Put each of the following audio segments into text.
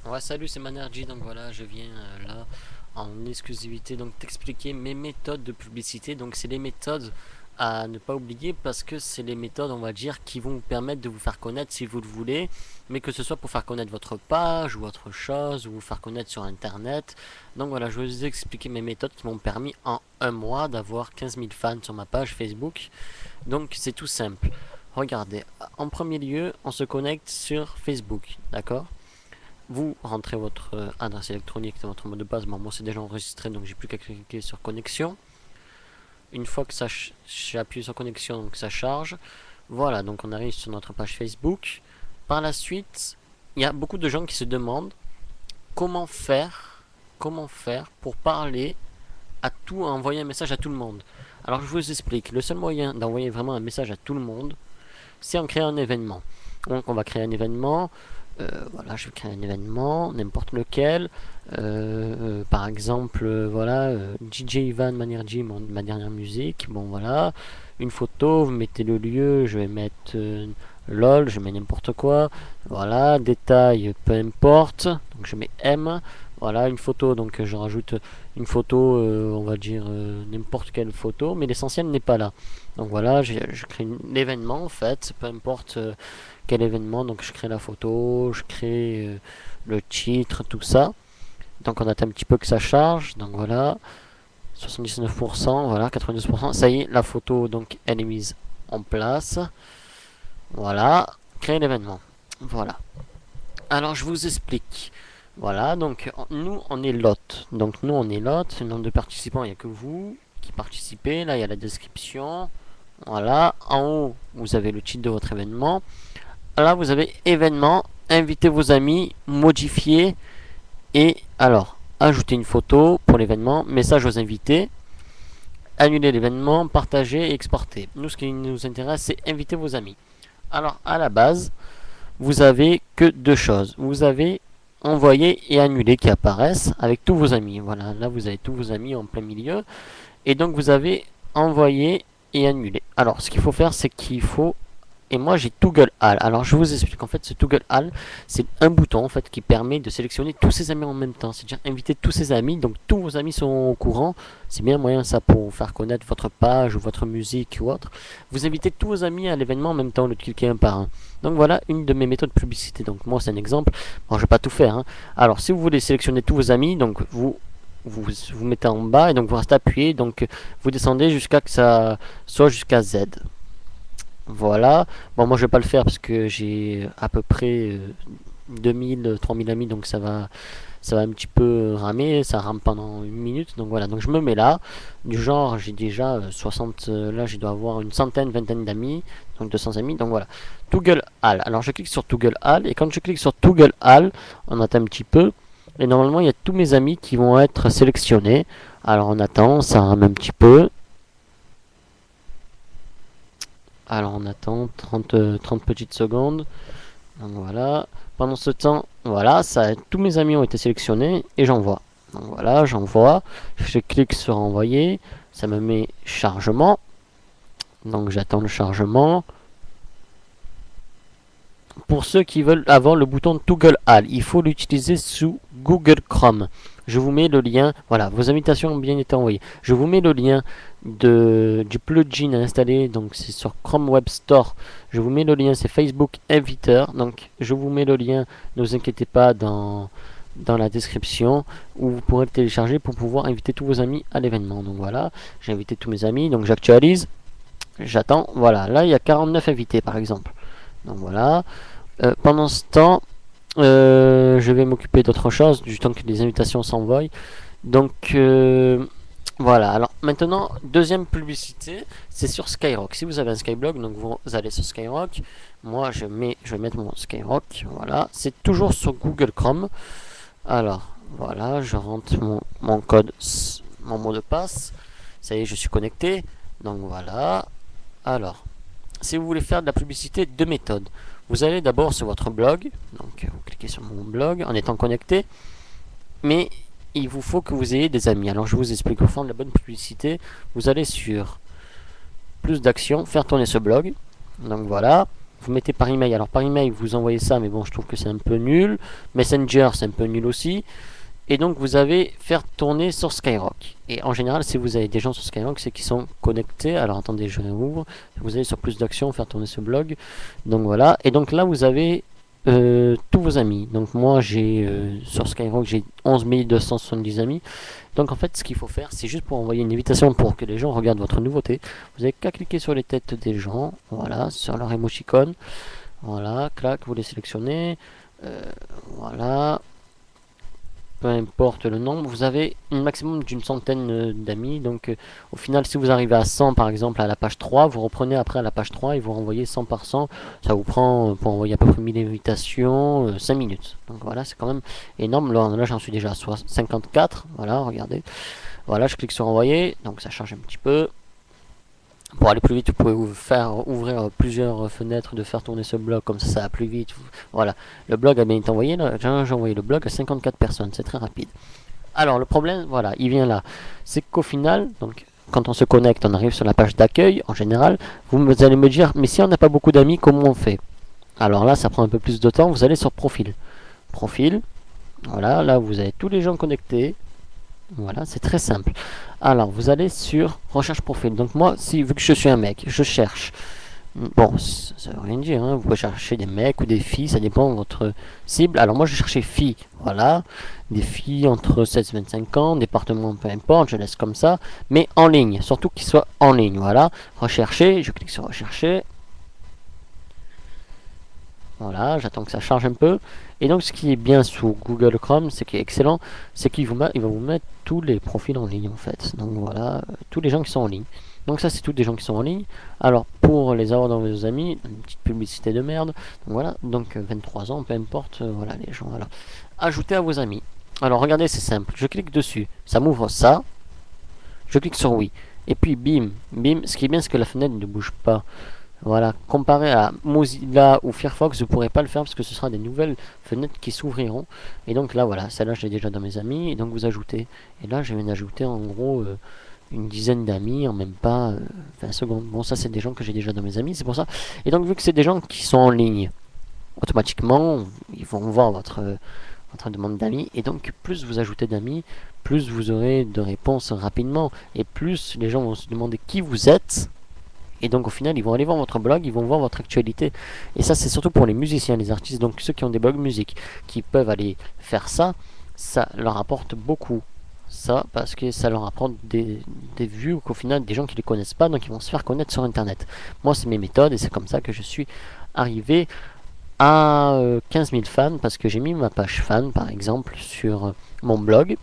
Ouais, salut, c'est Manergy. Donc voilà, je viens là en exclusivité donc t'expliquer mes méthodes de publicité. Donc c'est les méthodes à ne pas oublier parce que c'est les méthodes, on va dire, qui vont vous permettre de vous faire connaître si vous le voulez, mais que ce soit pour faire connaître votre page ou autre chose, ou vous faire connaître sur internet. Donc voilà, je vais vous expliquer mes méthodes qui m'ont permis en un mois d'avoir 15 000 fans sur ma page Facebook. Donc c'est tout simple. Regardez, en premier lieu, on se connecte sur Facebook, d'accord? Vous rentrez votre adresse électronique dans votre mot de passe. Bon, moi c'est déjà enregistré donc j'ai plus qu'à cliquer sur connexion. Une fois que ça j'ai appuyé sur connexion, donc ça charge. Voilà, donc on arrive sur notre page Facebook. Par la suite, il y a beaucoup de gens qui se demandent comment faire, pour parler à tout, envoyer un message à tout le monde. Alors je vous explique. Le seul moyen d'envoyer vraiment un message à tout le monde, c'est en créant un événement. Donc on va créer un événement. Voilà, je vais créer un événement, n'importe lequel. Par exemple, voilà, DJ Ivan Manergy, ma dernière musique. Bon, voilà, une photo, vous mettez le lieu, je vais mettre LOL, je mets n'importe quoi. Voilà, détail, peu importe. Donc je mets M. Voilà, une photo, donc je rajoute une photo, on va dire n'importe quelle photo, mais l'essentiel n'est pas là. Donc voilà, je crée un événement en fait, peu importe quel événement, donc je crée la photo, je crée le titre, tout ça. Donc on attend un petit peu que ça charge, donc voilà, 79%, voilà, 92%, ça y est, la photo donc elle est mise en place. Voilà, créer l'événement. Voilà. Alors je vous explique. Voilà, donc nous on est lot. Donc nous on est lot, le nombre de participants, il n'y a que vous qui participez. Là il y a la description. Voilà, en haut vous avez le titre de votre événement. Là vous avez événement, invitez vos amis, modifier et alors ajouter une photo pour l'événement, message aux invités, annuler l'événement, partager et exporter. Nous ce qui nous intéresse c'est inviter vos amis. Alors à la base, vous avez que deux choses. Vous avez envoyer et annuler qui apparaissent avec tous vos amis. Voilà, là vous avez tous vos amis en plein milieu. Et donc vous avez envoyé et annulé. Alors ce qu'il faut faire, c'est qu'il faut... Et moi j'ai Toggle All. Alors je vous explique. En fait, ce Toggle All, c'est un bouton en fait qui permet de sélectionner tous ses amis en même temps. C'est-à-dire inviter tous ses amis. Donc tous vos amis sont au courant. C'est bien moyen ça pour faire connaître votre page ou votre musique ou autre. Vous invitez tous vos amis à l'événement en même temps au lieu de cliquer un par un. Donc voilà une de mes méthodes de publicité. Donc moi c'est un exemple. Bon, je vais pas tout faire, hein. Alors si vous voulez sélectionner tous vos amis, donc vous mettez en bas et donc vous restez appuyé. Donc vous descendez jusqu'à que ça soit jusqu'à Z. Voilà. Bon, moi je vais pas le faire parce que j'ai à peu près 2000, 3000 amis, donc ça va un petit peu ramer, ça rame pendant une minute, donc voilà. Donc je me mets là, du genre j'ai déjà 60, là je dois avoir une centaine, vingtaine d'amis, donc 200 amis, donc voilà. Toggle All. Alors je clique sur Toggle All et quand je clique sur Toggle All, on attend un petit peu et normalement il y a tous mes amis qui vont être sélectionnés. Alors on attend, ça rame un petit peu. Alors on attend 30 petites secondes. Donc voilà. Pendant ce temps, voilà, ça, tous mes amis ont été sélectionnés et j'envoie. Donc voilà, j'envoie. Je clique sur envoyer. Ça me met chargement. Donc j'attends le chargement. Pour ceux qui veulent avoir le bouton Toggle All, il faut l'utiliser sous Google Chrome. Je vous mets le lien. Voilà, vos invitations ont bien été envoyées. Je vous mets le lien du plugin à installer. Donc c'est sur Chrome Web Store. Je vous mets le lien, c'est Facebook Inviter. Donc je vous mets le lien, ne vous inquiétez pas, dans la description où vous pourrez le télécharger pour pouvoir inviter tous vos amis à l'événement. Donc voilà, j'ai invité tous mes amis. Donc j'actualise. J'attends. Voilà, là il y a 49 invités par exemple. Donc voilà. Pendant ce temps, je vais m'occuper d'autre chose, du temps que les invitations s'envoient. Donc voilà. Alors maintenant, deuxième publicité, c'est sur Skyrock. Si vous avez un Skyblog, donc vous allez sur Skyrock. Moi, je vais mettre mon Skyrock. Voilà. C'est toujours sur Google Chrome. Alors voilà, je rentre mon code, mon mot de passe. Ça y est, je suis connecté. Donc voilà. Alors, si vous voulez faire de la publicité, deux méthodes. Vous allez d'abord sur votre blog, donc vous cliquez sur mon blog en étant connecté, mais il vous faut que vous ayez des amis. Alors je vous explique, pour faire de la bonne publicité, vous allez sur plus d'actions, faire tourner ce blog, donc voilà, vous mettez par email. Alors par email, vous envoyez ça, mais bon, je trouve que c'est un peu nul. Messenger, c'est un peu nul aussi. Et donc vous avez faire tourner sur Skyrock. Et en général, si vous avez des gens sur Skyrock, c'est qu'ils sont connectés. Alors attendez, je réouvre. Vous allez sur plus d'actions, faire tourner ce blog. Donc voilà. Et donc là, vous avez tous vos amis. Donc moi, j'ai sur Skyrock, j'ai 11 270 amis. Donc en fait, ce qu'il faut faire, c'est juste pour envoyer une invitation pour que les gens regardent votre nouveauté. Vous n'avez qu'à cliquer sur les têtes des gens. Voilà, sur leur emoticon. Voilà, clac, vous les sélectionnez. Voilà, peu importe le nombre, vous avez un maximum d'une centaine d'amis. Donc au final, si vous arrivez à 100 par exemple à la page 3, vous reprenez après à la page 3 et vous renvoyez 100 par 100. Ça vous prend pour envoyer à peu près 1000 invitations 5 minutes. Donc voilà, c'est quand même énorme. Là j'en suis déjà à 54. Voilà, regardez. Voilà, je clique sur envoyer. Donc ça charge un petit peu. Pour aller plus vite, vous pouvez vous faire ouvrir plusieurs fenêtres, de faire tourner ce blog, comme ça va plus vite. Voilà, le blog a bien été envoyé. J'ai envoyé le blog à 54 personnes, c'est très rapide. Alors le problème, voilà, il vient là. C'est qu'au final, donc quand on se connecte, on arrive sur la page d'accueil, en général, vous allez me dire, mais si on n'a pas beaucoup d'amis, comment on fait? Alors là, ça prend un peu plus de temps, vous allez sur profil. Profil, voilà, là vous avez tous les gens connectés. Voilà, c'est très simple. Alors, vous allez sur recherche profil. Donc moi, si vu que je suis un mec, je cherche. Bon, ça veut rien dire, hein. Vous pouvez chercher des mecs ou des filles, ça dépend de votre cible. Alors moi, je cherchais filles. Voilà, des filles entre 16 et 25 ans, département, peu importe, je laisse comme ça. Mais en ligne, surtout qu'ils soient en ligne. Voilà, rechercher, je clique sur rechercher. Voilà, j'attends que ça charge un peu. Et donc, ce qui est bien sous Google Chrome, ce qui est excellent, c'est qu'il va vous mettre tous les profils en ligne en fait. Donc voilà, tous les gens qui sont en ligne. Donc ça, c'est tous des gens qui sont en ligne. Alors, pour les avoir dans vos amis, une petite publicité de merde. Donc voilà, donc 23 ans, peu importe, voilà les gens. Alors, ajoutez à vos amis. Alors, regardez, c'est simple. Je clique dessus, ça m'ouvre ça. Je clique sur oui. Et puis, bim, bim. Ce qui est bien, c'est que la fenêtre ne bouge pas. Voilà, comparé à Mozilla ou Firefox, je ne pourrai pas le faire parce que ce sera des nouvelles fenêtres qui s'ouvriront. Et donc là, voilà, celle-là, je l'ai déjà dans mes amis. Et donc vous ajoutez. Et là, je viens d'ajouter en gros une dizaine d'amis en même pas 20 secondes. Bon, ça, c'est des gens que j'ai déjà dans mes amis, c'est pour ça. Et donc, vu que c'est des gens qui sont en ligne, automatiquement, ils vont voir votre demande d'amis. Et donc, plus vous ajoutez d'amis, plus vous aurez de réponses rapidement. Et plus les gens vont se demander qui vous êtes. Et donc au final, ils vont aller voir votre blog, ils vont voir votre actualité. Et ça, c'est surtout pour les musiciens, les artistes, donc ceux qui ont des blogs musique, qui peuvent aller faire ça, ça leur apporte beaucoup. Ça, parce que ça leur apporte des vues qu'au final, des gens qui ne les connaissent pas, donc ils vont se faire connaître sur Internet. Moi, c'est mes méthodes et c'est comme ça que je suis arrivé à 15 000 fans, parce que j'ai mis ma page fan, par exemple, sur mon blog.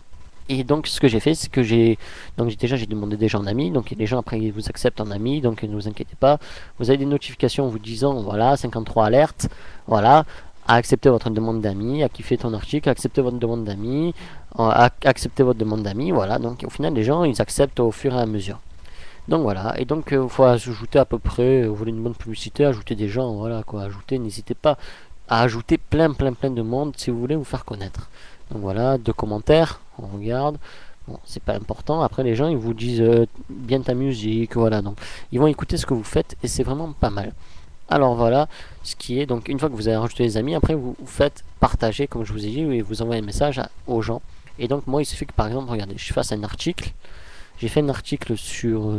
Et donc ce que j'ai fait, c'est que j'ai demandé des gens en ami, donc les gens après ils vous acceptent en ami, donc ne vous inquiétez pas. Vous avez des notifications vous disant voilà 53 alertes, voilà, à accepter votre demande d'amis, à kiffer ton article, à accepter votre demande d'amis, à accepter votre demande d'amis, voilà. Donc au final les gens ils acceptent au fur et à mesure. Donc voilà, et donc il faut ajouter à peu près, vous voulez une bonne publicité, ajouter des gens, voilà quoi, ajouter, n'hésitez pas à ajouter plein de monde si vous voulez vous faire connaître. Donc voilà, 2 commentaires, on regarde. Bon, c'est pas important. Après, les gens, ils vous disent bien ta musique, voilà. Donc, ils vont écouter ce que vous faites et c'est vraiment pas mal. Alors voilà, ce qui est donc une fois que vous avez rajouté les amis, après vous faites partager, comme je vous ai dit, et vous envoyez un message aux gens. Et donc moi, il suffit que par exemple, regardez, je fasse un article. J'ai fait un article sur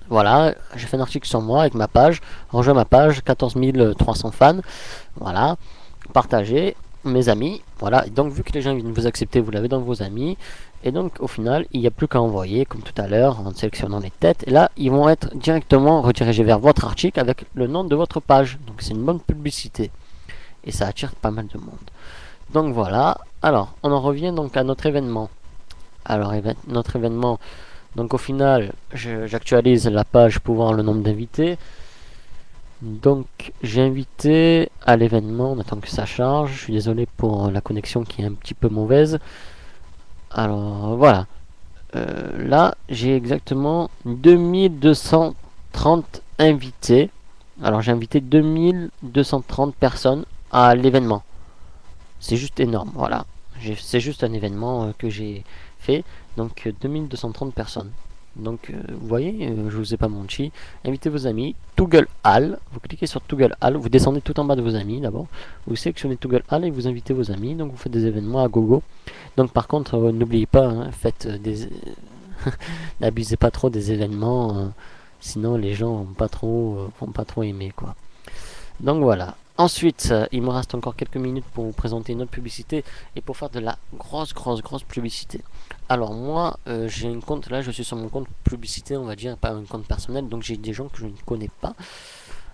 voilà, j'ai fait un article sur moi avec ma page. Rejoins ma page, 14 300 fans. Voilà, partagez mes amis, voilà, et donc vu que les gens viennent vous accepter, vous l'avez dans vos amis, et donc au final, il n'y a plus qu'à envoyer, comme tout à l'heure, en sélectionnant les têtes, et là, ils vont être directement redirigés vers votre article avec le nom de votre page, donc c'est une bonne publicité, et ça attire pas mal de monde. Donc voilà, alors, on en revient donc à notre événement. Alors, notre événement, donc au final, j'actualise la page pour voir le nombre d'invités. Donc j'ai invité à l'événement, on attend que ça charge, je suis désolé pour la connexion qui est un petit peu mauvaise. Alors voilà, là j'ai exactement 2230 invités. Alors j'ai invité 2230 personnes à l'événement. C'est juste énorme, voilà. C'est juste un événement que j'ai fait, donc 2230 personnes. Donc vous voyez, je vous ai pas menti. Invitez vos amis. Toggle All. Vous cliquez sur Toggle All. Vous descendez tout en bas de vos amis d'abord. Vous sélectionnez Toggle All et vous invitez vos amis. Donc vous faites des événements à gogo. Donc par contre, n'oubliez pas, hein, faites des... n'abusez pas trop des événements. Sinon les gens vont pas trop aimer quoi. Donc voilà. Ensuite, il me reste encore quelques minutes pour vous présenter une autre publicité et pour faire de la grosse publicité. Alors moi, j'ai un compte, là je suis sur mon compte publicité, on va dire, pas un compte personnel, donc j'ai des gens que je ne connais pas.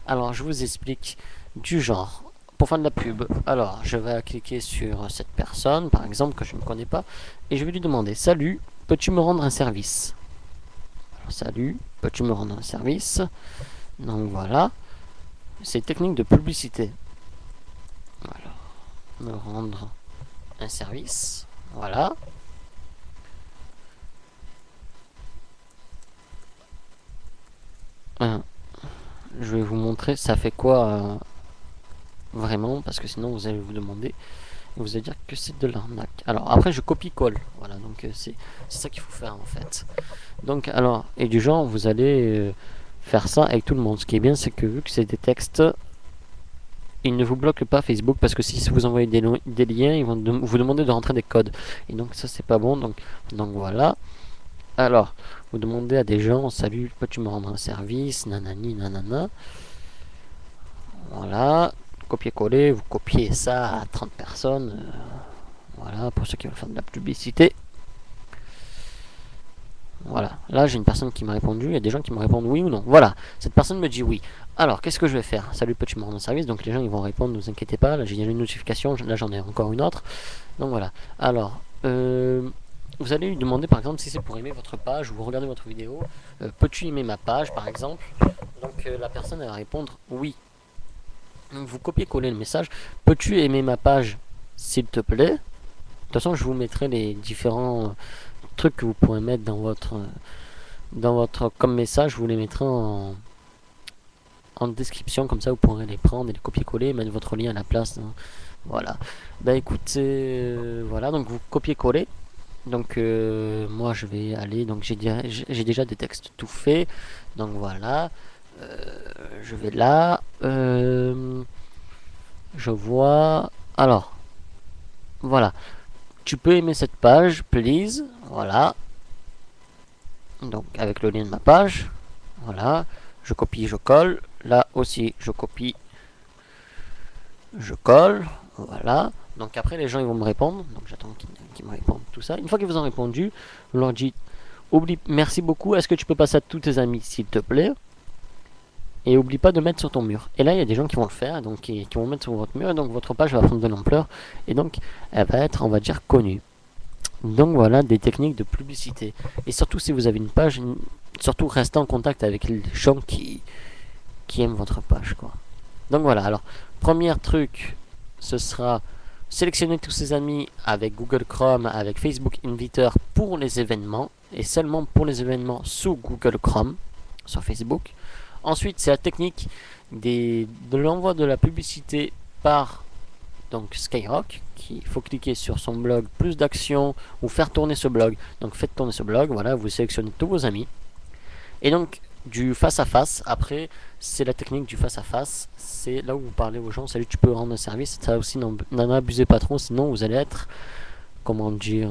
Alors je vous explique du genre, pour faire de la pub, alors je vais cliquer sur cette personne, par exemple, que je ne connais pas, et je vais lui demander, salut, peux-tu me rendre un service? Alors, salut, peux-tu me rendre un service? Donc voilà. C'est technique de publicité. Alors, me rendre un service. Voilà. Je vais vous montrer ça fait quoi vraiment, parce que sinon vous allez vous demander et vous allez dire que c'est de l'arnaque. Alors après je copie-colle. Voilà, donc c'est ça qu'il faut faire en fait. Donc alors, et du genre vous allez faire ça avec tout le monde. Ce qui est bien, c'est que vu que c'est des textes, ils ne vous bloquent pas Facebook, parce que si vous envoyez des liens, ils vont vous demander de rentrer des codes. Et donc ça c'est pas bon. Donc voilà. Alors, vous demandez à des gens, salut, peux-tu me rendre un service, nanani, nanana. Voilà. Copier-coller, vous copiez ça à 30 personnes. Voilà, pour ceux qui veulent faire de la publicité. Voilà, là j'ai une personne qui m'a répondu, il y a des gens qui me répondent oui ou non. Voilà, cette personne me dit oui. Alors, qu'est-ce que je vais faire? Salut, peux-tu me rendre un service? Donc les gens ils vont répondre, ne vous inquiétez pas, là j'ai déjà une notification, là j'en ai encore une autre. Donc voilà, alors, vous allez lui demander par exemple si c'est pour aimer votre page ou regarder votre vidéo. Peux-tu aimer ma page par exemple? Donc la personne elle va répondre oui. Donc vous copiez-coller le message, peux-tu aimer ma page s'il te plaît? De toute façon je vous mettrai les différents trucs que vous pourrez mettre dans votre comme message, je vous les mettrai en description, comme ça vous pourrez les prendre et les copier-coller et mettre votre lien à la place, hein. Voilà. Bah écoutez, voilà, donc vous copiez-coller. Donc moi je vais aller, donc j'ai déjà des textes tout faits. Donc voilà. Je vais là. Je vois. Alors, voilà. Tu peux aimer cette page, please. Voilà. Donc avec le lien de ma page. Voilà. Je copie, je colle. Là aussi, je copie, je colle. Voilà. Donc après, les gens ils vont me répondre. Donc j'attends qu'ils me répondent tout ça. Une fois qu'ils vous ont répondu, vous leur dites merci beaucoup. Est-ce que tu peux passer à tous tes amis s'il te plaît? Et oublie pas de mettre sur ton mur. Et là, il y a des gens qui vont le faire, donc qui vont mettre sur votre mur. Et donc votre page va prendre de l'ampleur. Et donc, elle va être, on va dire, connue. Donc voilà des techniques de publicité. Et surtout si vous avez une page, surtout restez en contact avec les gens qui aiment votre page, quoi. Donc voilà, alors, premier truc, ce sera sélectionner tous ses amis avec Google Chrome, avec Facebook Inviter pour les événements, et seulement pour les événements sous Google Chrome, sur Facebook. Ensuite, c'est la technique de l'envoi de la publicité par donc Skyrock, il faut cliquer sur son blog, plus d'actions, ou faire tourner ce blog. Donc faites tourner ce blog, voilà, vous sélectionnez tous vos amis. Et donc du face à face, après c'est la technique du face à face, c'est là où vous parlez aux gens, salut, tu peux rendre un service. Ça aussi, n'en abusez pas trop, sinon vous allez être, comment dire,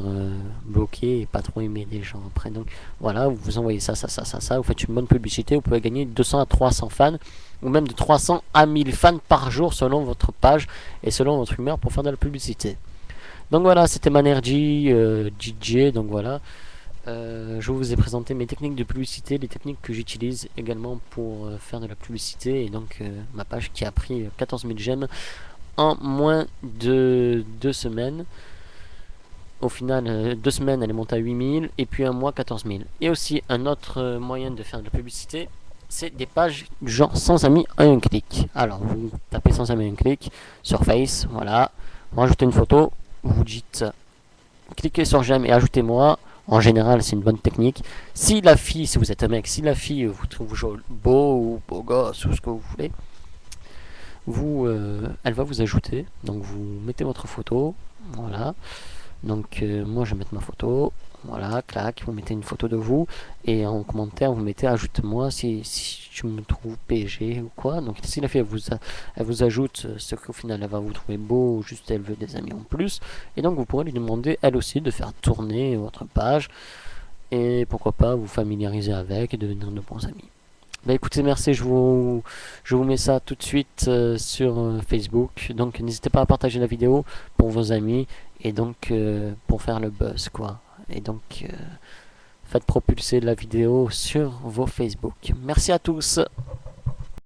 bloqué et pas trop aimer les gens après. Donc voilà, vous envoyez ça, vous faites une bonne publicité, vous pouvez gagner 200 à 300 fans, ou même de 300 à 1000 fans par jour selon votre page et selon votre humeur pour faire de la publicité. Donc voilà, c'était Manergy DJ, donc voilà. Je vous ai présenté mes techniques de publicité, les techniques que j'utilise également pour faire de la publicité, et donc ma page qui a pris 14 000 j'aime en moins de 2 semaines. Au final, 2 semaines elle est montée à 8000 et puis un mois 14 000. Et aussi un autre moyen de faire de la publicité, c'est des pages genre sans amis à un clic. Alors vous tapez sans amis à un clic sur Face, voilà, vous rajoutez une photo, vous dites cliquez sur j'aime et ajoutez-moi. En général, c'est une bonne technique. Si la fille, si vous êtes un mec, si la fille vous trouve beau ou beau gosse ou ce que vous voulez, elle va vous ajouter. Donc vous mettez votre photo, voilà. Donc moi je vais mettre ma photo, voilà, clac, vous mettez une photo de vous, et en commentaire vous mettez ajoute-moi si tu me trouves PG ou quoi. Donc si la fille elle vous ajoute ce qu'au final elle va vous trouver beau, ou juste elle veut des amis en plus, et donc vous pourrez lui demander elle aussi de faire tourner votre page, et pourquoi pas vous familiariser avec et devenir de bons amis. Bah écoutez, merci, je vous mets ça tout de suite sur Facebook. Donc n'hésitez pas à partager la vidéo pour vos amis et donc pour faire le buzz quoi. Et donc faites propulser la vidéo sur vos Facebook. Merci à tous.